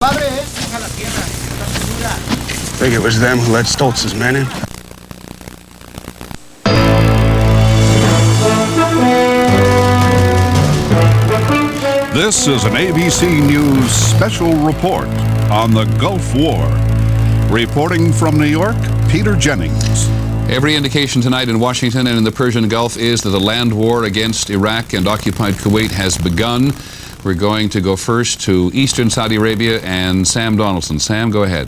I think it was them who let Stoltz's men in. This is an ABC News special report on the Gulf War. Reporting from New York, Peter Jennings. Every indication tonight in Washington and in the Persian Gulf is that the land war against Iraq and occupied Kuwait has begun. We're going to go first to eastern Saudi Arabia and Sam Donaldson. Sam, go ahead.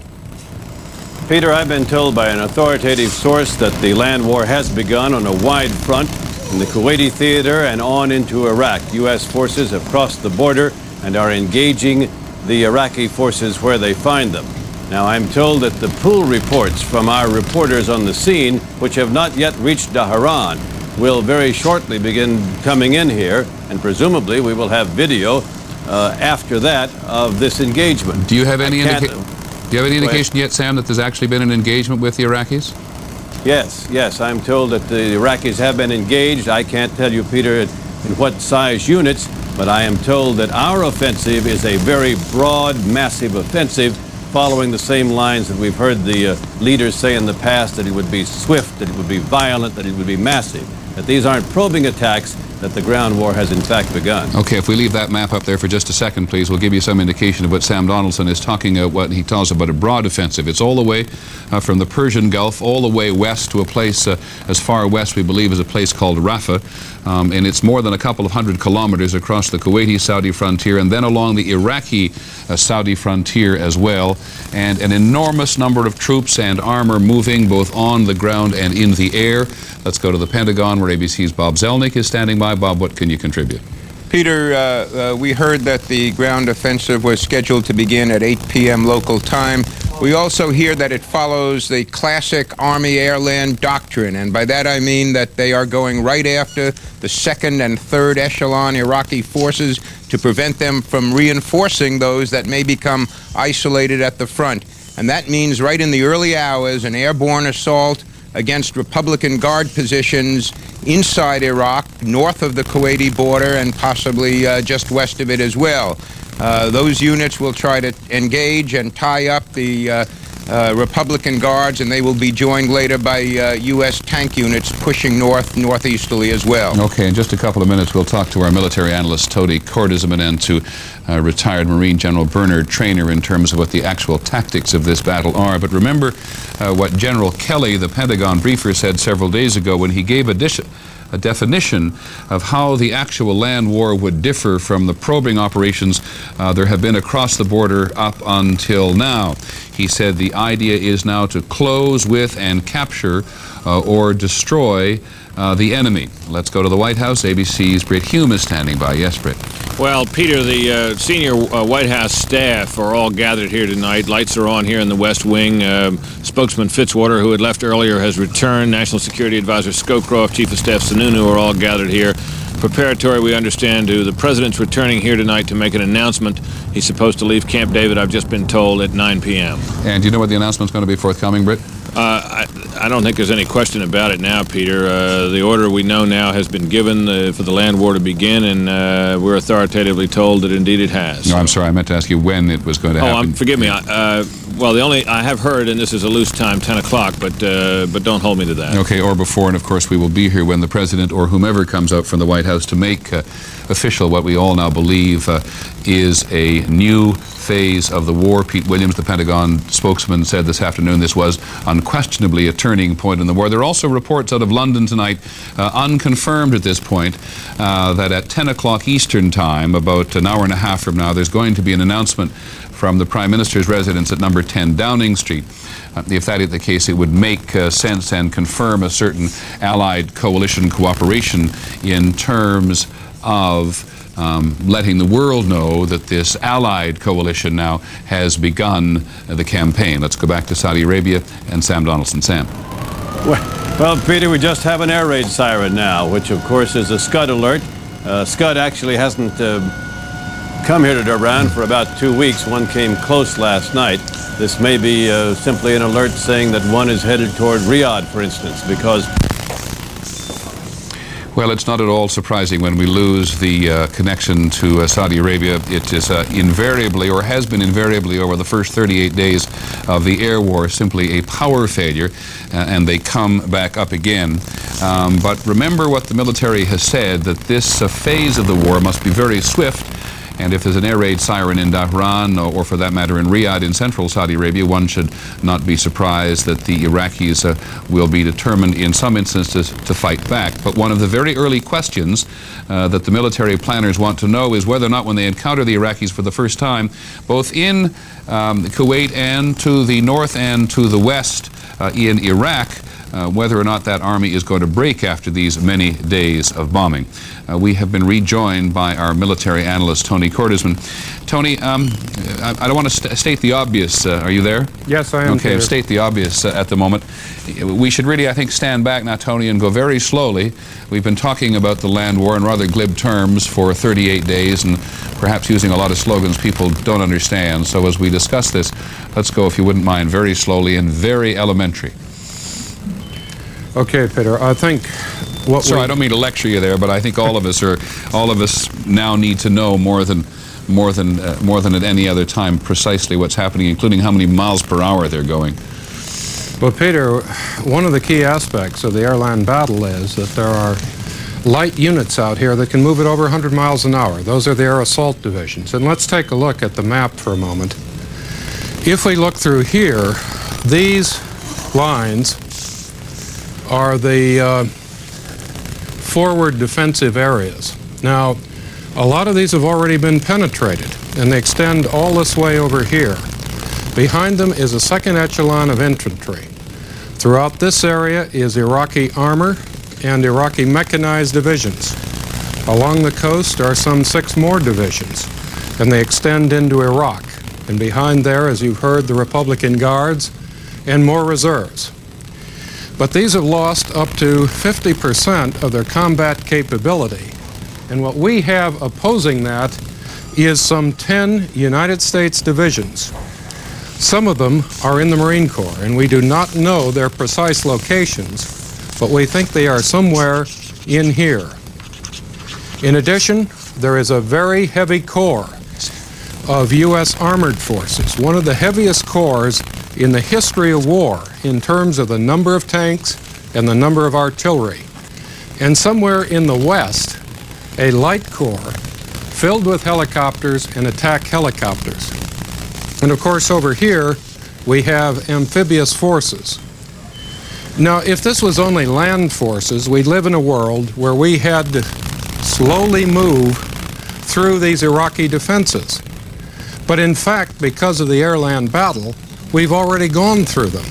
Peter, I've been told by an authoritative source that the land war has begun on a wide front in the Kuwaiti theater and on into Iraq. U.S. forces have crossed the border and are engaging the Iraqi forces where they find them. Now, I'm told that the pool reports from our reporters on the scene, which have not yet reached Dhahran, will very shortly begin coming in here, and presumably we will have video after that of this engagement. Do you have any indication yet, Sam, that there's actually been an engagement with the Iraqis? Yes, I'm told that the Iraqis have been engaged. I can't tell you, Peter, in what size units, but I am told that our offensive is a very broad, massive offensive, following the same lines that we've heard the leaders say in the past, that it would be swift, that it would be violent, that it would be massive. That these aren't probing attacks, that the ground war has in fact begun. Okay, if we leave that map up there for just a second, please, we'll give you some indication of what Sam Donaldson is talking about, what he tells about a broad offensive. It's all the way from the Persian Gulf, all the way west to a place as far west, we believe, as a place called Rafah. And it's more than a couple of 100 kilometers across the Kuwaiti-Saudi frontier and then along the Iraqi-Saudi frontier as well. And an enormous number of troops and armor moving both on the ground and in the air. Let's go to the Pentagon, where ABC's Bob Zelnick is standing by. Bob, what can you contribute? Peter, we heard that the ground offensive was scheduled to begin at 8 p.m. local time. We also hear that it follows the classic Army air-land doctrine, and by that I mean that they are going right after the second and third echelon Iraqi forces to prevent them from reinforcing those that may become isolated at the front. And that means right in the early hours, an airborne assault against Republican Guard positions inside Iraq, north of the Kuwaiti border, and possibly just west of it as well. Those units will try to engage and tie up the Republican Guards, and they will be joined later by U.S. tank units pushing northeasterly as well. Okay, in just a couple of minutes, we'll talk to our military analyst, Tony Cordesman, and to retired Marine General Bernard Traynor in terms of what the actual tactics of this battle are. But remember what General Kelly, the Pentagon briefer, said several days ago when he gave a definition of how the actual land war would differ from the probing operations there have been across the border up until now. He said the idea is now to close with and capture or destroy the enemy. Let's go to the White House. ABC's Britt Hume is standing by. Yes, Britt. Well, Peter, the senior White House staff are all gathered here tonight. Lights are on here in the West Wing. Spokesman Fitzwater, who had left earlier, has returned. National Security Advisor Scowcroft, Chief of Staff Sununu are all gathered here. Preparatory, we understand, to the President's returning here tonight to make an announcement. He's supposed to leave Camp David, I've just been told, at 9 p.m. And do you know what the announcement's going to be forthcoming, Britt? I don't think there's any question about it now, Peter. The order we know now has been given for the land war to begin, and we're authoritatively told that indeed it has. No, I'm sorry. I meant to ask you when it was going to happen. Forgive me. Well, I have heard, and this is a loose time, 10 o'clock, but don't hold me to that. Okay, or before, and of course we will be here when the President or whomever comes out from the White House to make official what we all now believe is a new phase of the war. Pete Williams, the Pentagon spokesman, said this afternoon this was unquestionably a turning point in the war. There are also reports out of London tonight, unconfirmed at this point, that at 10 o'clock Eastern time, about an hour and a half from now, there's going to be an announcement from the Prime Minister's residence at number 10 Downing Street. If that is the case, it would make sense and confirm a certain Allied coalition cooperation in terms of letting the world know that this Allied coalition now has begun the campaign. Let's go back to Saudi Arabia and Sam Donaldson. Sam. Well, Peter, we just have an air raid siren now, which of course is a Scud alert. Scud actually hasn't come here to Dhahran for about 2 weeks. One came close last night. This may be simply an alert saying that one is headed toward Riyadh, for instance, because Well, it's not at all surprising when we lose the connection to Saudi Arabia. It is invariably, or has been invariably over the first 38 days of the air war, simply a power failure, and they come back up again. But remember what the military has said, that this phase of the war must be very swift. And if there's an air raid siren in Dhahran, or for that matter in Riyadh in central Saudi Arabia, one should not be surprised that the Iraqis will be determined in some instances to fight back. But one of the very early questions that the military planners want to know is whether or not when they encounter the Iraqis for the first time, both in Kuwait and to the north and to the west in Iraq, whether or not that army is going to break after these many days of bombing. We have been rejoined by our military analyst, Tony Cordesman. Tony, I don't want to state the obvious. Are you there? Yes, I am. Okay, state the obvious at the moment. We should really, I think, stand back now, Tony, and go very slowly. We've been talking about the land war in rather glib terms for 38 days, and perhaps using a lot of slogans people don't understand. So as we discuss this, let's go, if you wouldn't mind, very slowly and very elementary. Okay, Peter. I think what Sorry, I don't mean to lecture you there, but I think all of us now need to know more than at any other time precisely what's happening, including how many miles per hour they're going. Well, Peter, one of the key aspects of the air-land battle is that there are light units out here that can move at over 100 miles an hour. Those are the air assault divisions. And let's take a look at the map for a moment. If we look through here, these lines are the forward defensive areas. Now, a lot of these have already been penetrated, and they extend all this way over here. Behind them is a second echelon of infantry. Throughout this area is Iraqi armor and Iraqi mechanized divisions. Along the coast are some 6 more divisions, and they extend into Iraq. And behind there, as you've heard, the Republican Guards and more reserves. But these have lost up to 50% of their combat capability. And what we have opposing that is some 10 United States divisions. Some of them are in the Marine Corps, and we do not know their precise locations, but we think they are somewhere in here. In addition, there is a very heavy corps of U.S. armored forces, one of the heaviest corps in the history of war in terms of the number of tanks and the number of artillery. And somewhere in the west, a light corps filled with helicopters and attack helicopters. And of course over here we have amphibious forces. Now if this was only land forces, we'd live in a world where we had to slowly move through these Iraqi defenses. But in fact, because of the air-land battle, we've already gone through them.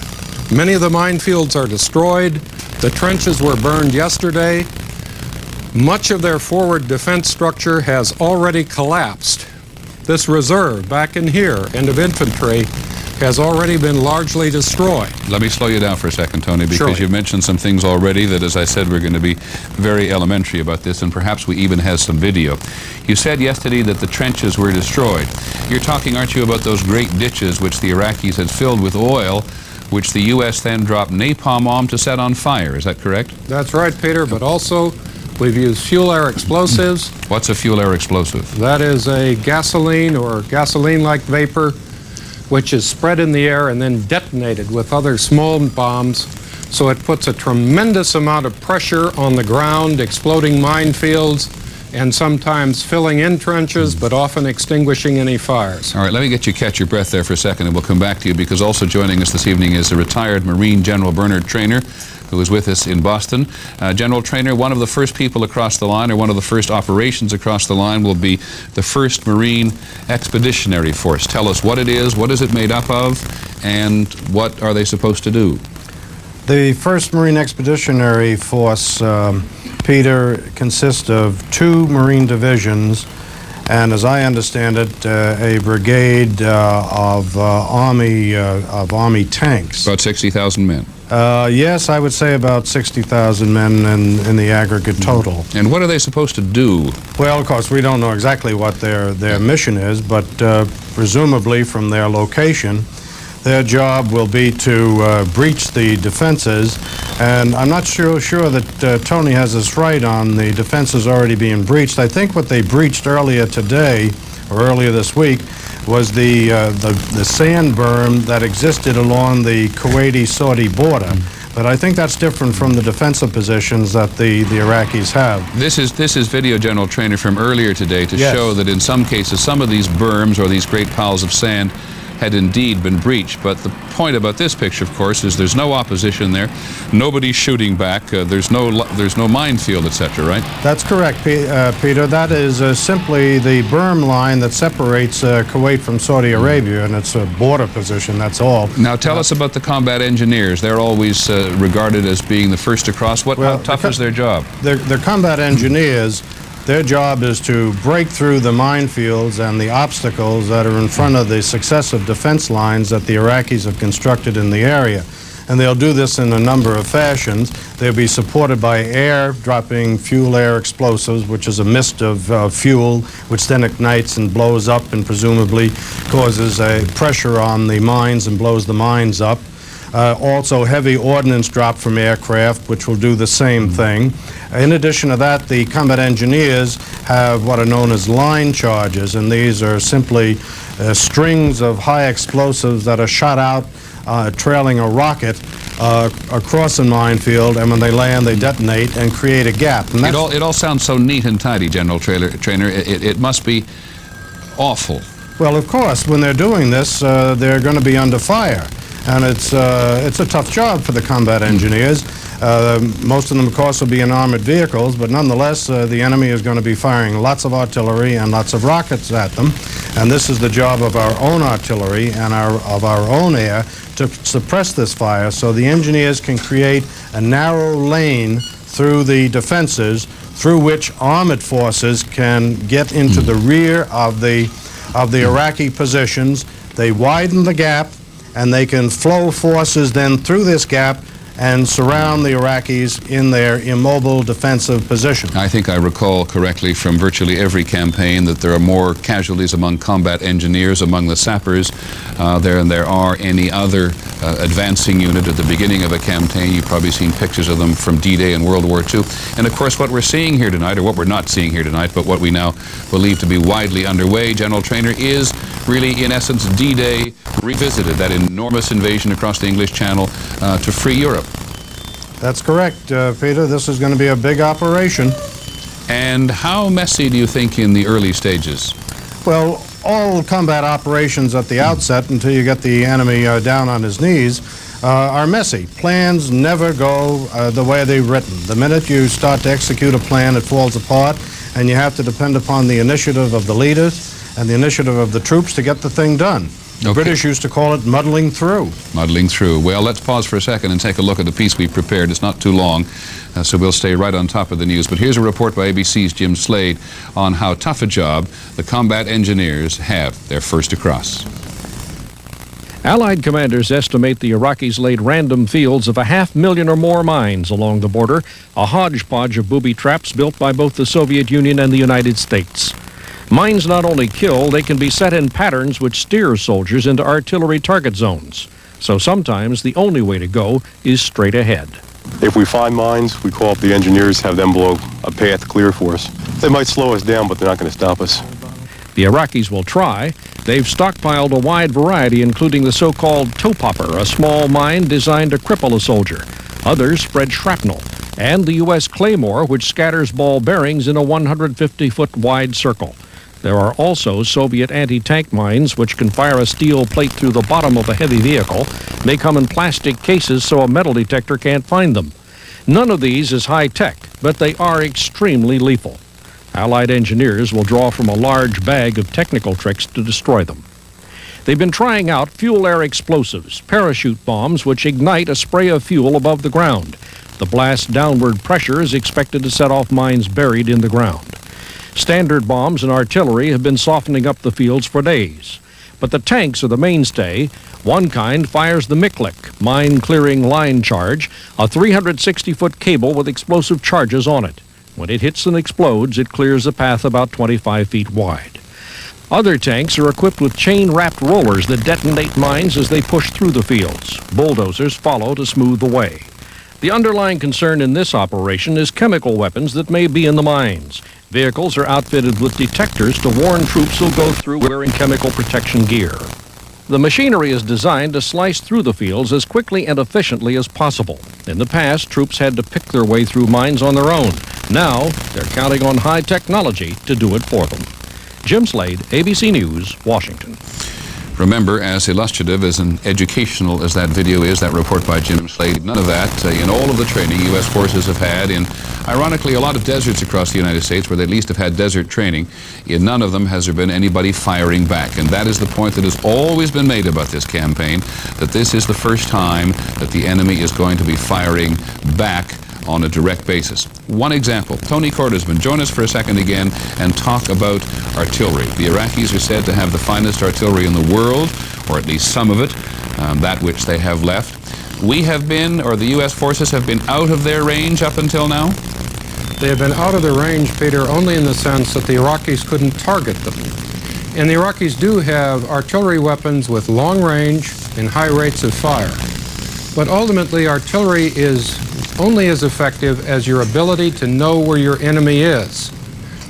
Many of the minefields are destroyed. The trenches were burned yesterday. Much of their forward defense structure has already collapsed. This reserve back in here and of infantry has already been largely destroyed. Let me slow you down for a second, Tony, because Sure. you've mentioned some things already that, as I said, we're going to be very elementary about this, and perhaps we even have some video. You said yesterday that the trenches were destroyed. You're talking, aren't you, about those great ditches which the Iraqis had filled with oil, which the U.S. then dropped napalm on to set on fire. Is that correct? That's right, Peter, but also we've used fuel-air explosives. What's a fuel-air explosive? That is a gasoline or gasoline-like vapor which is spread in the air and then detonated with other small bombs. So it puts a tremendous amount of pressure on the ground, exploding minefields, and sometimes filling in trenches, but often extinguishing any fires. All right, let me get you catch your breath there for a second, and we'll come back to you, because also joining us this evening is a retired Marine General Bernard Traynor, who is with us in Boston. General Traynor, one of the first people across the line, or one of the first operations across the line, will be the 1st Marine Expeditionary Force. Tell us what it is made up of, and what are they supposed to do? The 1st Marine Expeditionary Force, Peter, consists of 2 Marine divisions, and as I understand it, a brigade of Army tanks. About 60,000 men. Yes, I would say about 60,000 men in the aggregate total. And what are they supposed to do? Well, of course, we don't know exactly what their mission is, but presumably from their location, Their job will be to breach the defenses, and I'm not sure that Tony has us right on the defenses already being breached. I think what they breached earlier today, or earlier this week, was the sand berm that existed along the Kuwaiti-Saudi border. But I think that's different from the defensive positions that the Iraqis have. This is video, General Trainer, from earlier today to show that in some cases some of these berms or these great piles of sand had indeed been breached. But the point about this picture, of course, is there's no opposition there, nobody's shooting back, there's no minefield, etc., right? That's correct, Peter. That is simply the berm line that separates Kuwait from Saudi Arabia, and it's a border position, that's all. Now tell us about the combat engineers. They're always regarded as being the first to cross. How tough is their job? The combat engineers, their job is to break through the minefields and the obstacles that are in front of the successive defense lines that the Iraqis have constructed in the area. And they'll do this in a number of fashions. They'll be supported by air, dropping fuel-air explosives, which is a mist of fuel, which then ignites and blows up and presumably causes a pressure on the mines and blows the mines up. Also heavy ordnance drop from aircraft, which will do the same thing. In addition to that, the combat engineers have what are known as line charges, and these are simply strings of high explosives that are shot out trailing a rocket across a minefield, and when they land, they detonate and create a gap. And it all sounds so neat and tidy, General Trainer. It must be awful. Well, of course, when they're doing this, they're going to be under fire. And it's a tough job for the combat engineers. Most of them, of course, will be in armored vehicles, but nonetheless, the enemy is going to be firing lots of artillery and lots of rockets at them. And this is the job of our own artillery and of our own air to suppress this fire, so the engineers can create a narrow lane through the defenses through which armored forces can get into the rear of the Iraqi positions. They widen the gap, and they can flow forces then through this gap and surround the Iraqis in their immobile defensive position. I think I recall correctly from virtually every campaign that there are more casualties among combat engineers, among the sappers, than there are any other advancing unit at the beginning of a campaign. You've probably seen pictures of them from D-Day and World War II. And of course, what we're seeing here tonight, or what we're not seeing here tonight, but what we now believe to be widely underway, General Trainer, is really, in essence, D-Day revisited, that enormous invasion across the English Channel to free Europe. That's correct, Peter. This is going to be a big operation. And how messy do you think in the early stages? Well, all combat operations at the outset, until you get the enemy down on his knees, are messy. Plans never go the way they're written. The minute you start to execute a plan, it falls apart, and you have to depend upon the initiative of the leaders and the initiative of the troops to get the thing done. The British used to call it muddling through. Muddling through. Well, let's pause for a second and take a look at the piece we prepared. It's not too long, so we'll stay right on top of the news. But here's a report by ABC's Jim Slade on how tough a job the combat engineers have. They're first across. Allied commanders estimate the Iraqis laid random fields of 500,000 or more mines along the border, a hodgepodge of booby traps built by both the Soviet Union and the United States. Mines not only kill, they can be set in patterns which steer soldiers into artillery target zones. So sometimes the only way to go is straight ahead. If we find mines, we call up the engineers, have them blow a path clear for us. They might slow us down, but they're not going to stop us. The Iraqis will try. They've stockpiled a wide variety, including the so-called toe popper, a small mine designed to cripple a soldier. Others spread shrapnel, and the U.S. Claymore, which scatters ball bearings in a 150-foot wide circle. There are also Soviet anti-tank mines, which can fire a steel plate through the bottom of a heavy vehicle. They come in plastic cases so a metal detector can't find them. None of these is high-tech, but they are extremely lethal. Allied engineers will draw from a large bag of technical tricks to destroy them. They've been trying out fuel-air explosives, parachute bombs which ignite a spray of fuel above the ground. The blast's downward pressure is expected to set off mines buried in the ground. Standard bombs and artillery have been softening up the fields for days. But the tanks are the mainstay. One kind fires the Miklik, mine-clearing line charge, a 360-foot cable with explosive charges on it. When it hits and explodes, it clears a path about 25 feet wide. Other tanks are equipped with chain-wrapped rollers that detonate mines as they push through the fields. Bulldozers follow to smooth the way. The underlying concern in this operation is chemical weapons that may be in the mines. Vehicles are outfitted with detectors to warn troops who'll go through wearing chemical protection gear. The machinery is designed to slice through the fields as quickly and efficiently as possible. In the past, troops had to pick their way through mines on their own. Now, they're counting on high technology to do it for them. Jim Slade, ABC News, Washington. Remember, as illustrative, as educational as that video is, that report by Jim Slade, none of that in all of the training U.S. forces have had in, ironically, a lot of deserts across the United States where they at least have had desert training. In none of them has there been anybody firing back. And that is the point that has always been made about this campaign, that this is the first time that the enemy is going to be firing back on a direct basis. One example, Tony Cordesman, join us for a second again and talk about artillery. The Iraqis are said to have the finest artillery in the world, or at least some of it, that which they have left. We have been, or the U.S. forces have been out of their range up until now? They have been out of their range, Peter, only in the sense that the Iraqis couldn't target them. And the Iraqis do have artillery weapons with long range and high rates of fire. But ultimately, artillery is only as effective as your ability to know where your enemy is.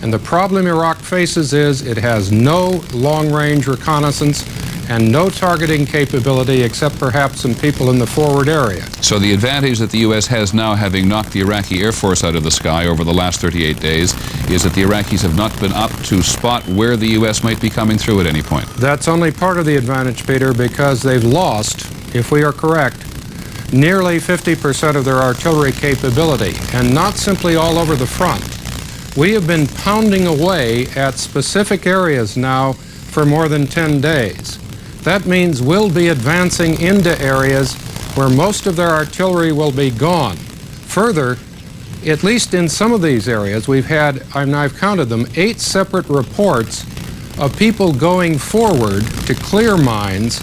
And the problem Iraq faces is it has no long-range reconnaissance and no targeting capability except perhaps some people in the forward area. So the advantage that the U.S. has now, having knocked the Iraqi Air Force out of the sky over the last 38 days, is that the Iraqis have not been up to spot where the U.S. might be coming through at any point. That's only part of the advantage, Peter, because they've lost, if we are correct, nearly 50% of their artillery capability, and not simply all over the front. We have been pounding away at specific areas now for more than 10 days. That means we'll be advancing into areas where most of their artillery will be gone. Further, at least in some of these areas, we've had, I've counted them, 8 separate reports of people going forward to clear mines,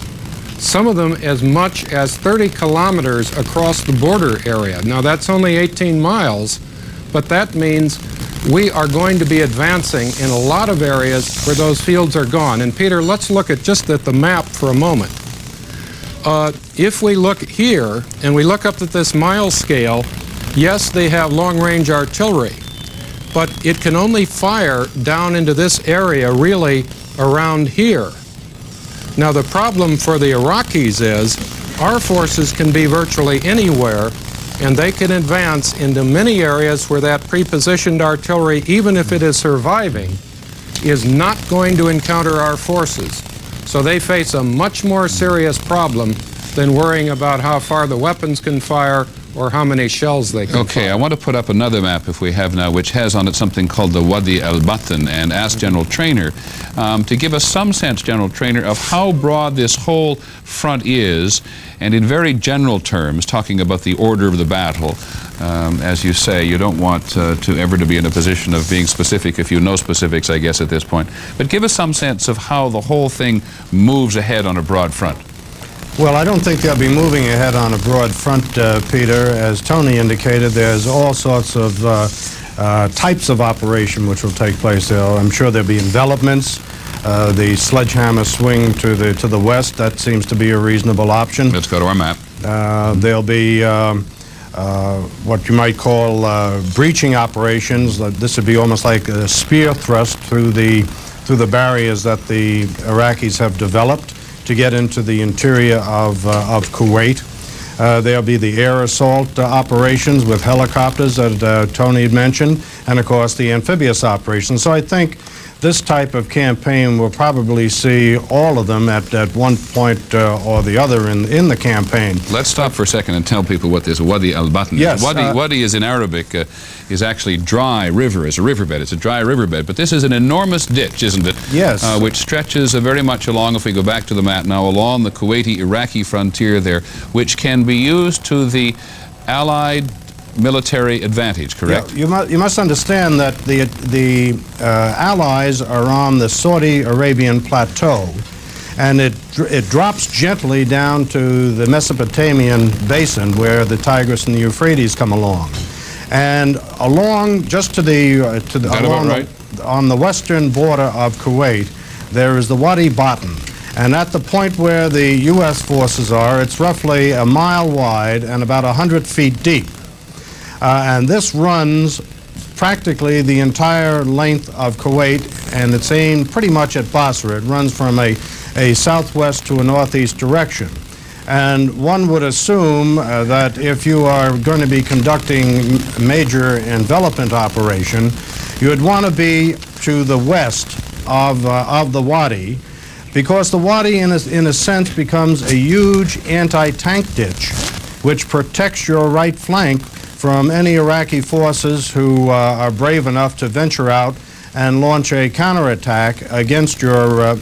some of them as much as 30 kilometers across the border area. Now, that's only 18 miles, but that means we are going to be advancing in a lot of areas where those fields are gone. And Peter, let's look at just at the map for a moment. If we look here and we look up at this mile scale, yes, they have long-range artillery, but it can only fire down into this area really around here. Now, the problem for the Iraqis is our forces can be virtually anywhere, and they can advance into many areas where that prepositioned artillery, even if it is surviving, is not going to encounter our forces. So they face a much more serious problem than worrying about how far the weapons can fire or how many shells they can fire. Okay, I want to put up another map, if we have now, which has on it something called the Wadi al-Batn, and ask General Traynor to give us some sense, General Traynor, of how broad this whole front is, and in very general terms, talking about the order of the battle. As you say, you don't want to ever to be in a position of being specific if you know specifics, I guess, at this point. But give us some sense of how the whole thing moves ahead on a broad front. Well, I don't think they'll be moving ahead on a broad front, Peter. As Tony indicated, there's all sorts of types of operation which will take place there. I'm sure there'll be envelopments. The sledgehammer swing to the west, that seems to be a reasonable option. Let's go to our map. There'll be what you might call breaching operations. This would be almost like a spear thrust through the barriers that the Iraqis have developed to get into the interior of Kuwait. There'll be the air assault operations with helicopters that Tony had mentioned, and of course the amphibious operations. So I think this type of campaign will probably see all of them at one point or the other in the campaign. Let's stop for a second and tell people what this Wadi al-Batn is. Yes, Wadi is in Arabic, is actually dry river, is a riverbed. It's a dry riverbed, but this is an enormous ditch, isn't it? Yes. Which stretches very much along, if we go back to the map now, along the Kuwaiti-Iraqi frontier there, which can be used to the Allied military advantage, correct? Yeah, you must understand that the Allies are on the Saudi Arabian plateau, and it drops gently down to the Mesopotamian basin where the Tigris and the Euphrates come along, and along just to the along right? On the western border of Kuwait, there is the Wadi Batten. And at the point where the U.S. forces are, it's roughly a mile wide and about 100 feet deep. And this runs practically the entire length of Kuwait, and it's aimed pretty much at Basra. It runs from a southwest to a northeast direction. And one would assume that if you are going to be conducting a major envelopment operation, you would want to be to the west of the Wadi, because the Wadi, in a sense, becomes a huge anti-tank ditch which protects your right flank from any Iraqi forces who are brave enough to venture out and launch a counterattack against your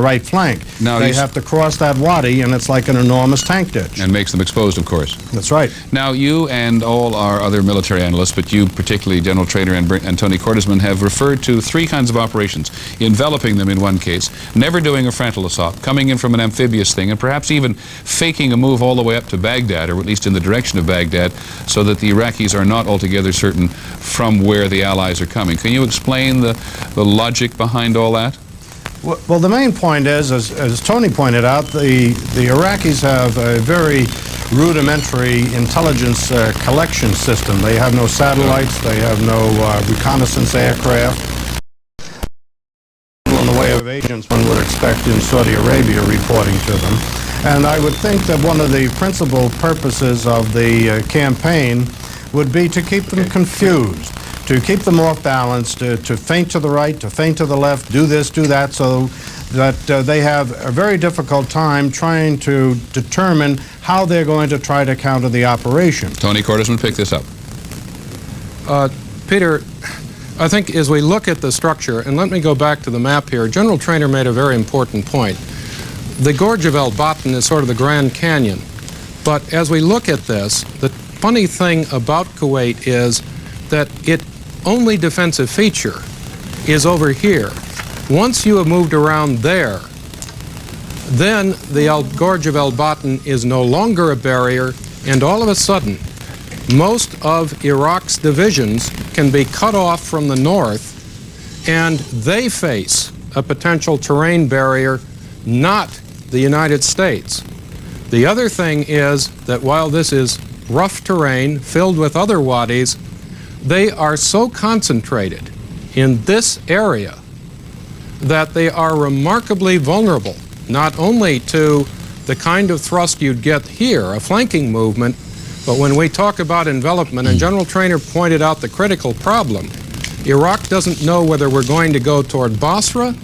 right flank. Now they have to cross that wadi, and it's like an enormous tank ditch. And makes them exposed, of course. That's right. Now, you and all our other military analysts, but you particularly, General Trainer and Tony Cordesman, have referred to three kinds of operations: enveloping them in one case, never doing a frontal assault, coming in from an amphibious thing, and perhaps even faking a move all the way up to Baghdad, or at least in the direction of Baghdad, so that the Iraqis are not altogether certain from where the Allies are coming. Can you explain the logic behind all that? Well, the main point is, as Tony pointed out, the Iraqis have a very rudimentary intelligence collection system. They have no satellites, they have no reconnaissance aircraft. In the way of agents one would expect in Saudi Arabia reporting to them. And I would think that one of the principal purposes of the campaign would be to keep them confused, to keep them off balance, to feint to the right, to feint to the left, do this, do that, so that they have a very difficult time trying to determine how they're going to try to counter the operation. Tony Cordesman, pick this up. Peter, I think as we look at the structure, and let me go back to the map here, General Trainer made a very important point. The Gorge of El Batten is sort of the Grand Canyon, but as we look at this, the funny thing about Kuwait is that its only defensive feature is over here. Once you have moved around there, then the Gorge of El Batten is no longer a barrier, and all of a sudden, most of Iraq's divisions can be cut off from the north, and they face a potential terrain barrier, not the United States. The other thing is that while this is rough terrain filled with other wadis, they are so concentrated in this area that they are remarkably vulnerable, not only to the kind of thrust you'd get here, a flanking movement, but when we talk about envelopment, and General Trainer pointed out the critical problem, Iraq doesn't know whether we're going to go toward Basra,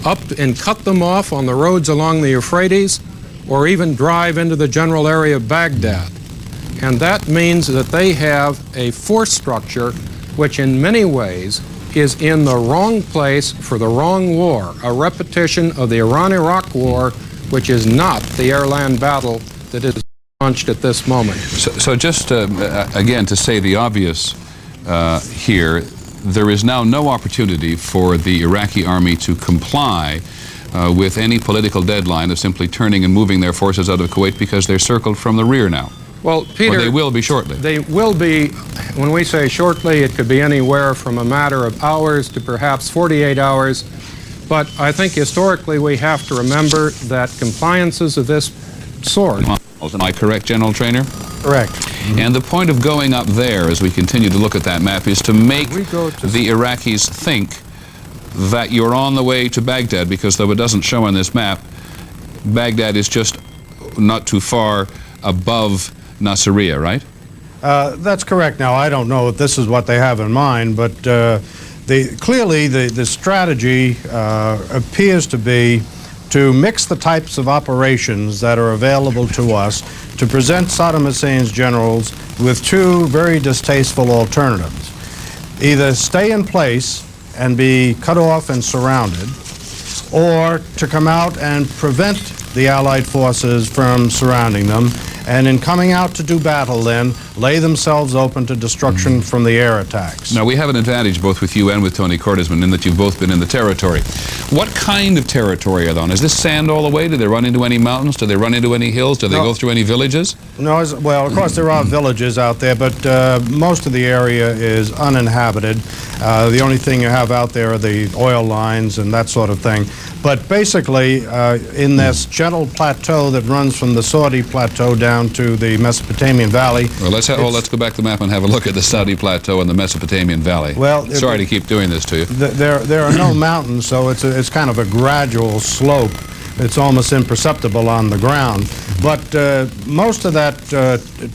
up and cut them off on the roads along the Euphrates, or even drive into the general area of Baghdad. And that means that they have a force structure which in many ways is in the wrong place for the wrong war, a repetition of the Iran-Iraq war, which is not the air-land battle that is launched at this moment. So just again, to say the obvious here, there is now no opportunity for the Iraqi army to comply with any political deadline of simply turning and moving their forces out of Kuwait, because they're circled from the rear now. Well, Peter, or they will be shortly. They will be. When we say shortly, it could be anywhere from a matter of hours to perhaps 48 hours. But I think historically we have to remember that compliances of this sort... Am I correct, General Trainer? Correct. And the point of going up there, as we continue to look at that map, is to make the Iraqis think that you're on the way to Baghdad, because though it doesn't show on this map, Baghdad is just not too far above Nasiriyah, right? That's correct. Now, I don't know if this is what they have in mind, but clearly the strategy appears to be to mix the types of operations that are available to us to present Saddam Hussein's generals with two very distasteful alternatives. Either stay in place and be cut off and surrounded, or to come out and prevent the Allied forces from surrounding them, and in coming out to do battle then, lay themselves open to destruction from the air attacks. Now, we have an advantage both with you and with Tony Cordesman in that you've both been in the territory. What kind of territory are they on? Is this sand all the way? Do they run into any mountains? Do they run into any hills? Do they go through any villages? No, well, of course there are villages out there, but most of the area is uninhabited. The only thing you have out there are the oil lines and that sort of thing. But basically, in this gentle plateau that runs from the Saudi Plateau down to the Mesopotamian Valley. Well, let's go back to the map and have a look at the Saudi Plateau and the Mesopotamian Valley. Well, sorry to keep doing this to you. There are no mountains, so it's kind of a gradual slope. It's almost imperceptible on the ground. But most of that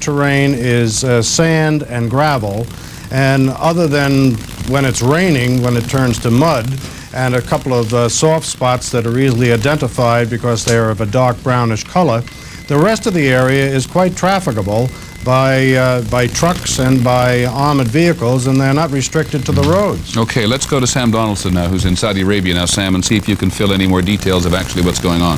terrain is sand and gravel. And other than when it's raining, when it turns to mud, and a couple of soft spots that are easily identified because they are of a dark brownish color, the rest of the area is quite trafficable by trucks and by armored vehicles, and they're not restricted to the roads. Okay, let's go to Sam Donaldson now, who's in Saudi Arabia now, Sam, and see if you can fill any more details of actually what's going on.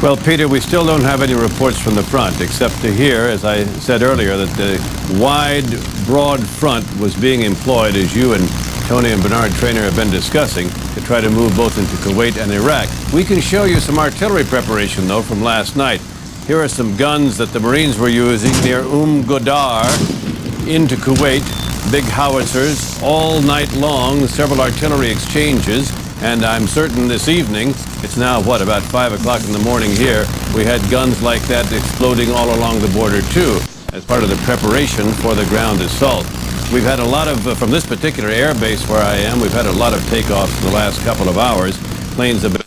Well, Peter, we still don't have any reports from the front, except to hear, as I said earlier, that the wide, broad front was being employed, as you and Tony and Bernard Traynor have been discussing, to try to move both into Kuwait and Iraq. We can show you some artillery preparation, though, from last night. Here are some guns that the Marines were using near Godar into Kuwait. Big howitzers all night long, several artillery exchanges. And I'm certain this evening, it's now, about 5 o'clock in the morning here, we had guns like that exploding all along the border, too, as part of the preparation for the ground assault. We've had a lot of, from this particular air base where I am, we've had a lot of takeoffs in the last couple of hours. Planes have been